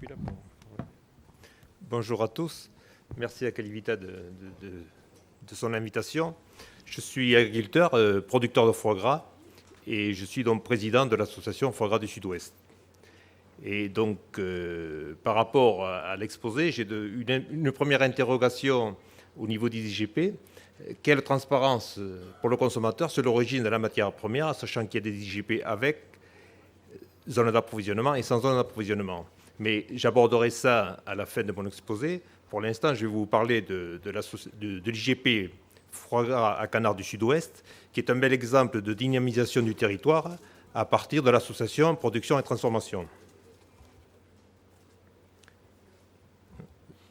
là Bonjour à tous. Merci à Calivita de son invitation. Je suis agriculteur, producteur de foie gras, et je suis donc président de l'association Foie Gras du Sud-Ouest. Et donc, par rapport à l'exposé, j'ai une première interrogation au niveau des IGP. Quelle transparence pour le consommateur sur l'origine de la matière première, sachant qu'il y a des IGP avec zone d'approvisionnement et sans zone d'approvisionnement. Mais j'aborderai ça à la fin de mon exposé. Pour l'instant, je vais vous parler de l'IGP Foie Gras à Canard du Sud-Ouest, qui est un bel exemple de dynamisation du territoire à partir de l'association Production et Transformation.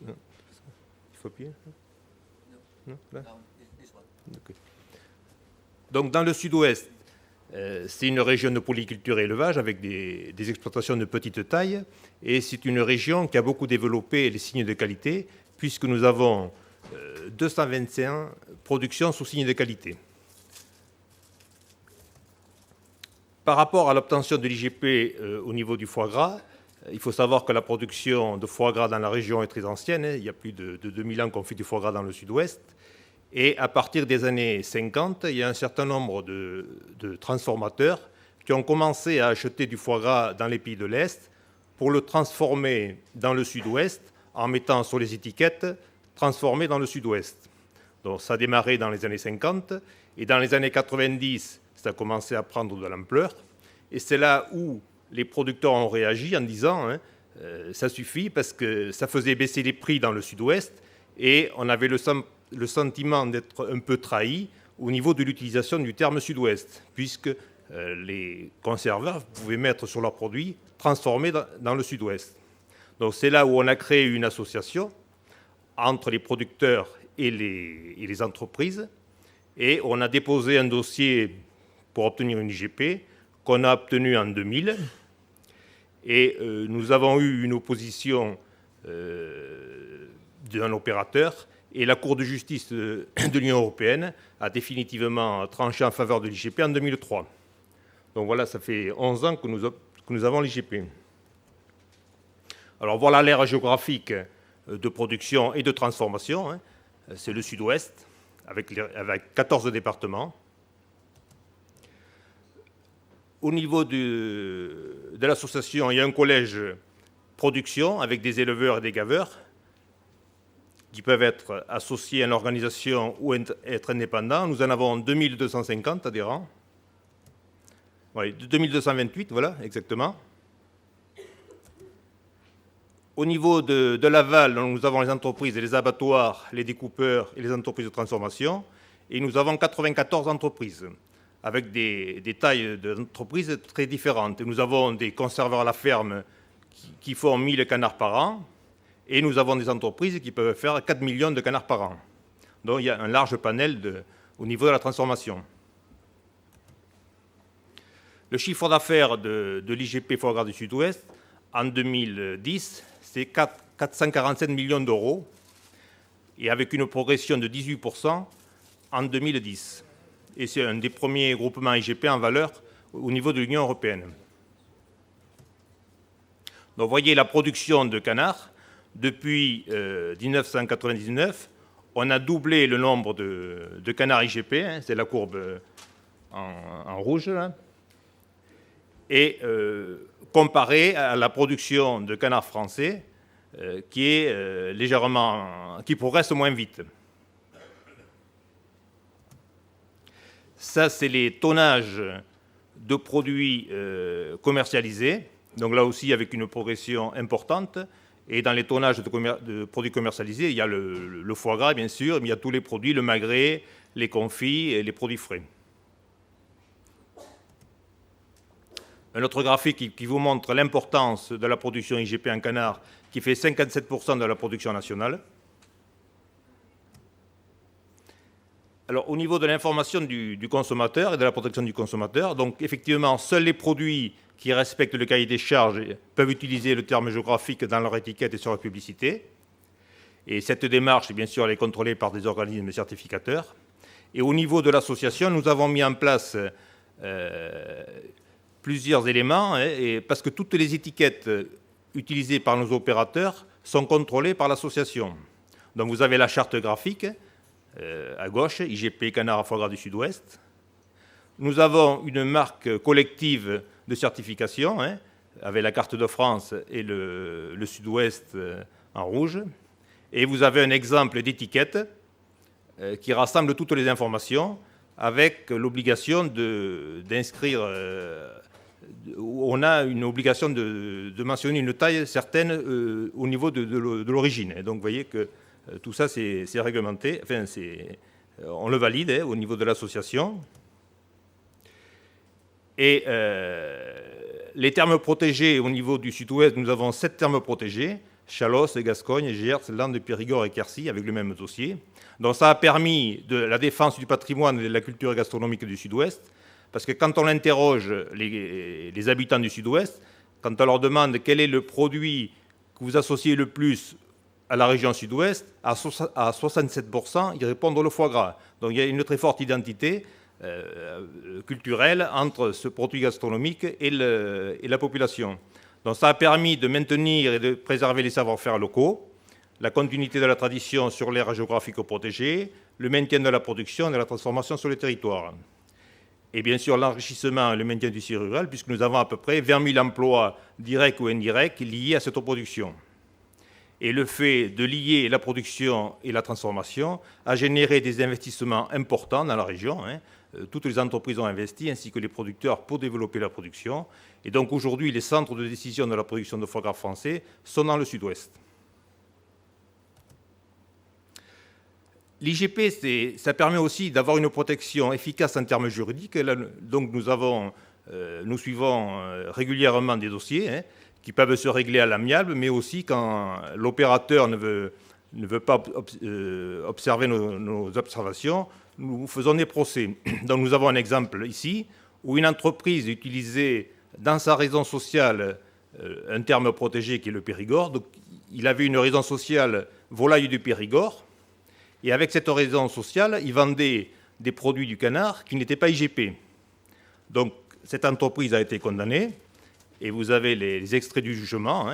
Il faut appuyer ? Non, là ? Okay. Donc, dans le Sud-Ouest, c'est une région de polyculture et élevage avec des exploitations de petite taille, et c'est une région qui a beaucoup développé les signes de qualité, puisque nous avons 225 productions sous signes de qualité. Par rapport à l'obtention de l'IGP au niveau du foie gras, il faut savoir que la production de foie gras dans la région est très ancienne. Il y a plus de 2000 ans qu'on fait du foie gras dans le Sud-Ouest. Et à partir des années 50, il y a un certain nombre de transformateurs qui ont commencé à acheter du foie gras dans les pays de l'Est pour le transformer dans le Sud-Ouest en mettant sur les étiquettes « transformé dans le Sud-Ouest ». Donc ça a démarré dans les années 50 et dans les années 90, ça a commencé à prendre de l'ampleur. Et c'est là où les producteurs ont réagi en disant ça suffit parce que ça faisait baisser les prix dans le Sud-Ouest et on avait le sentiment d'être un peu trahi au niveau de l'utilisation du terme Sud-Ouest, puisque les conservateurs pouvaient mettre sur leurs produits transformés dans le Sud-Ouest. Donc c'est là où on a créé une association entre les producteurs et les entreprises, et on a déposé un dossier pour obtenir une IGP qu'on a obtenu en 2000, et nous avons eu une opposition d'un opérateur. Et la Cour de justice de l'Union européenne a définitivement tranché en faveur de l'IGP en 2003. Donc voilà, ça fait 11 ans que nous avons l'IGP. Alors voilà l'aire géographique de production et de transformation. C'est le Sud-Ouest, avec 14 départements. Au niveau de l'association, il y a un collège production avec des éleveurs et des gaveurs, qui peuvent être associés à une organisation ou être indépendants. Nous en avons 2250 adhérents. Oui, 2228, voilà, exactement. Au niveau de l'aval, nous avons les entreprises et les abattoirs, les découpeurs et les entreprises de transformation. Et nous avons 94 entreprises, avec des tailles d'entreprises très différentes. Nous avons des conserveurs à la ferme qui font 1000 canards par an. Et nous avons des entreprises qui peuvent faire 4 millions de canards par an. Donc il y a un large panel au niveau de la transformation. Le chiffre d'affaires de l'IGP Foie Gras du Sud-Ouest, en 2010, c'est 447 millions d'euros, et avec une progression de 18% en 2010. Et c'est un des premiers groupements IGP en valeur au niveau de l'Union européenne. Donc vous voyez la production de canards. Depuis 1999, on a doublé le nombre de canards IGP, c'est la courbe en rouge, là, et comparé à la production de canards français, qui progresse moins vite. Ça, c'est les tonnages de produits commercialisés, donc là aussi avec une progression importante. Et dans les tonnages de produits commercialisés, il y a le foie gras, bien sûr, mais il y a tous les produits, le magret, les confits et les produits frais. Un autre graphique qui vous montre l'importance de la production IGP en canard, qui fait 57% de la production nationale. Alors, au niveau de l'information du consommateur et de la protection du consommateur, donc effectivement, seuls les produits qui respectent le cahier des charges peuvent utiliser le terme géographique dans leur étiquette et sur la publicité. Et cette démarche, bien sûr, elle est contrôlée par des organismes certificateurs. Et au niveau de l'association, nous avons mis en place plusieurs éléments, parce que toutes les étiquettes utilisés par nos opérateurs sont contrôlés par l'association. Donc vous avez la charte graphique à gauche, IGP Canard à foie gras du Sud-Ouest. Nous avons une marque collective de certification, avec la carte de France et le Sud-Ouest en rouge. Et vous avez un exemple d'étiquette qui rassemble toutes les informations avec l'obligation d'inscrire. On a une obligation de mentionner une taille certaine au niveau de l'origine. Donc vous voyez que tout ça, c'est réglementé. Enfin, on le valide au niveau de l'association. Et les termes protégés au niveau du Sud-Ouest, nous avons 7 termes protégés, Chalosse, Gascogne, Gers, Landes, Périgord et Quercy, avec le même dossier. Donc ça a permis de la défense du patrimoine et de la culture gastronomique du Sud-Ouest, parce que quand on interroge les habitants du Sud-Ouest, quand on leur demande quel est le produit que vous associez le plus à la région Sud-Ouest, à 67%, ils répondent le foie gras. Donc il y a une très forte identité culturelle entre ce produit gastronomique et la population. Donc ça a permis de maintenir et de préserver les savoir-faire locaux, la continuité de la tradition sur l'aire géographique protégée, le maintien de la production et de la transformation sur le territoire. Et bien sûr l'enrichissement et le maintien du tissu rural, puisque nous avons à peu près 20 000 emplois directs ou indirects liés à cette production. Et le fait de lier la production et la transformation a généré des investissements importants dans la région. Toutes les entreprises ont investi, ainsi que les producteurs, pour développer la production. Et donc aujourd'hui, les centres de décision de la production de foie gras français sont dans le Sud-Ouest. L'IGP, ça permet aussi d'avoir une protection efficace en termes juridiques. Là, donc nous suivons régulièrement des dossiers qui peuvent se régler à l'amiable, mais aussi quand l'opérateur ne veut pas observer nos observations, nous faisons des procès. Donc nous avons un exemple ici, où une entreprise utilisait dans sa raison sociale un terme protégé qui est le Périgord. Donc, il avait une raison sociale volaille du Périgord, et avec cette raison sociale, il vendait des produits du canard qui n'étaient pas IGP. Donc cette entreprise a été condamnée, et vous avez les extraits du jugement,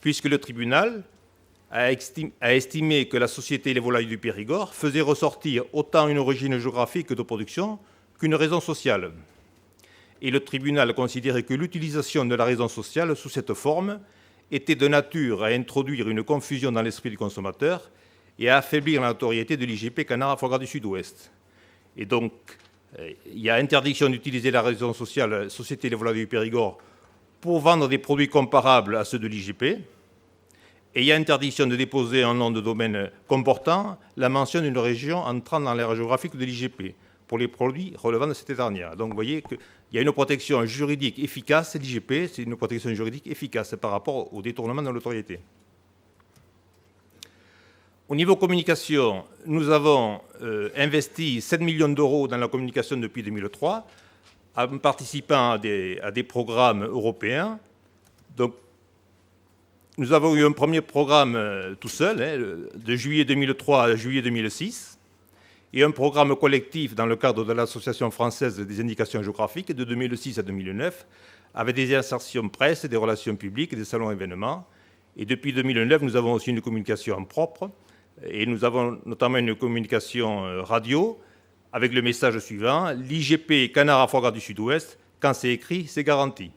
puisque le tribunal a estimé que la société Les Volailles du Périgord faisait ressortir autant une origine géographique de production qu'une raison sociale. Et le tribunal a considéré que l'utilisation de la raison sociale sous cette forme était de nature à introduire une confusion dans l'esprit du consommateur et à affaiblir la notoriété de l'IGP Canard à foie gras du Sud-Ouest. Et donc, il y a interdiction d'utiliser la raison sociale Société Les Volailles du Périgord pour vendre des produits comparables à ceux de l'IGP. Et il y a interdiction de déposer un nom de domaine comportant la mention d'une région entrant dans l'aire géographique de l'IGP pour les produits relevant de cette dernière. Donc vous voyez qu'il y a une protection juridique efficace. L'IGP, c'est une protection juridique efficace par rapport au détournement de l'autorité. Au niveau communication, nous avons investi 7 millions d'euros dans la communication depuis 2003, en participant à des programmes européens. Donc, nous avons eu un premier programme tout seul, de juillet 2003 à juillet 2006, et un programme collectif dans le cadre de l'Association française des indications géographiques de 2006 à 2009, avec des insertions presse, des relations publiques, des salons événements. Et depuis 2009, nous avons aussi une communication propre, et nous avons notamment une communication radio, avec le message suivant: l'IGP Canard à foie gras du Sud-Ouest, quand c'est écrit, c'est garanti.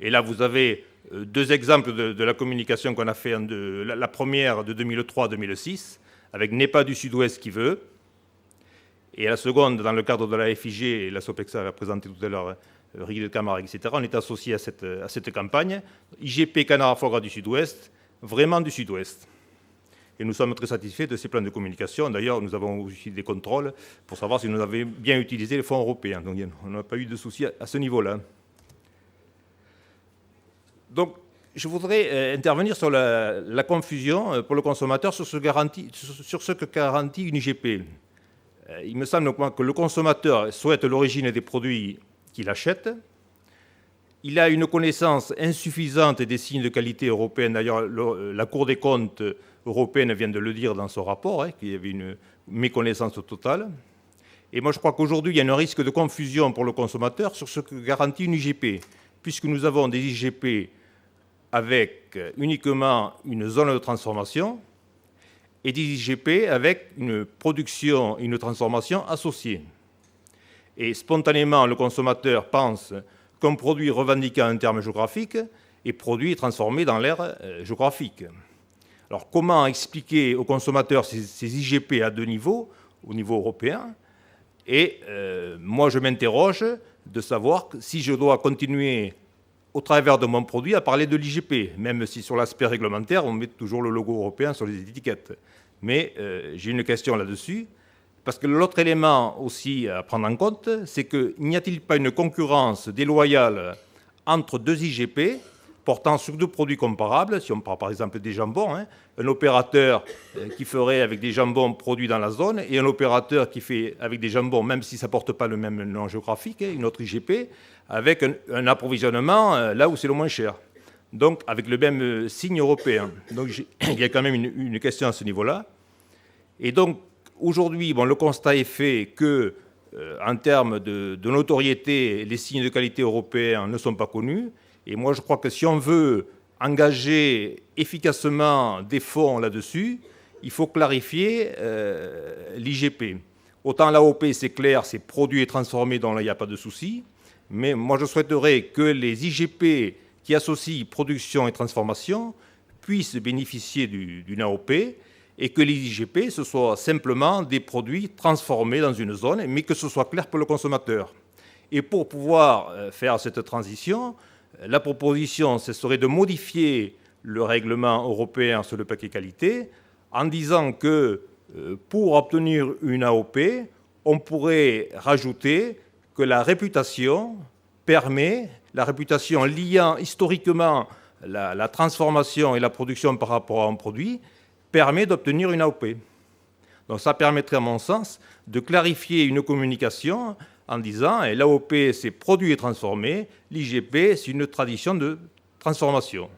Et là, vous avez 2 exemples de la communication qu'on a fait, la première de 2003 à 2006, avec NEPA du Sud-Ouest qui veut, et la seconde, dans le cadre de la FIG, et la SOPEXA a présenté tout à l'heure, Rigue de Camargue, etc., on est associé à cette campagne. IGP Canard à foie gras du Sud-Ouest, vraiment du Sud-Ouest. Et nous sommes très satisfaits de ces plans de communication. D'ailleurs, nous avons aussi des contrôles pour savoir si nous avions bien utilisé les fonds européens. Donc, on n'a pas eu de soucis à ce niveau-là. Donc, je voudrais intervenir sur la confusion pour le consommateur sur ce que garantit une IGP. Il me semble que le consommateur souhaite l'origine des produits qu'il achète. Il a une connaissance insuffisante des signes de qualité européenne. D'ailleurs, la Cour des comptes européenne vient de le dire dans son rapport, qu'il y avait une méconnaissance totale. Et moi, je crois qu'aujourd'hui, il y a un risque de confusion pour le consommateur sur ce que garantit une IGP, puisque nous avons des IGP avec uniquement une zone de transformation et des IGP avec une production et une transformation associées. Et spontanément, le consommateur pense qu'un produit revendiquant un terme géographique est produit et transformé dans l'aire géographique. Alors, comment expliquer aux consommateurs ces IGP à deux niveaux, au niveau européen? Et moi, je m'interroge de savoir si je dois continuer, au travers de mon produit, à parler de l'IGP, même si sur l'aspect réglementaire, on met toujours le logo européen sur les étiquettes. Mais j'ai une question là-dessus, parce que l'autre élément aussi à prendre en compte, c'est qu'il n'y a-t-il pas une concurrence déloyale entre deux IGP portant sur deux produits comparables, si on parle par exemple des jambons, un opérateur qui ferait avec des jambons produits dans la zone et un opérateur qui fait avec des jambons, même si ça ne porte pas le même nom géographique, une autre IGP, avec un approvisionnement là où c'est le moins cher, donc avec le même signe européen. Donc il y a quand même une question à ce niveau-là. Et donc aujourd'hui, le constat est fait que en termes de notoriété, les signes de qualité européens ne sont pas connus. Et moi, je crois que si on veut engager efficacement des fonds là-dessus, il faut clarifier l'IGP. Autant l'AOP, c'est clair, c'est produit et transformé, donc là, il n'y a pas de souci. Mais moi, je souhaiterais que les IGP qui associent production et transformation puissent bénéficier d'une AOP et que les IGP, ce soit simplement des produits transformés dans une zone, mais que ce soit clair pour le consommateur. Et pour pouvoir faire cette transition, la proposition, ce serait de modifier le règlement européen sur le paquet qualité en disant que pour obtenir une AOP, on pourrait rajouter que la réputation liant historiquement la transformation et la production par rapport à un produit, permet d'obtenir une AOP. Donc ça permettrait, à mon sens, de clarifier une communication en disant l'AOP, c'est produit et transformé, l'IGP, c'est une tradition de transformation.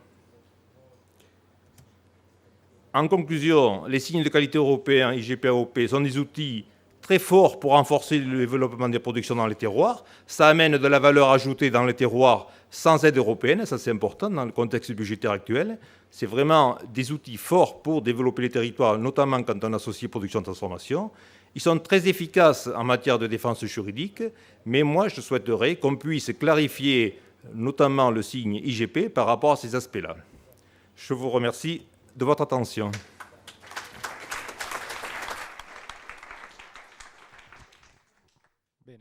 En conclusion, les signes de qualité européens, IGP, AOP, sont des outils très forts pour renforcer le développement des productions dans les terroirs. Ça amène de la valeur ajoutée dans les terroirs sans aide européenne, ça c'est important dans le contexte budgétaire actuel. C'est vraiment des outils forts pour développer les territoires, notamment quand on associe production et transformation. Ils sont très efficaces en matière de défense juridique, mais moi je souhaiterais qu'on puisse clarifier notamment le signe IGP par rapport à ces aspects-là. Je vous remercie de votre attention. Bene.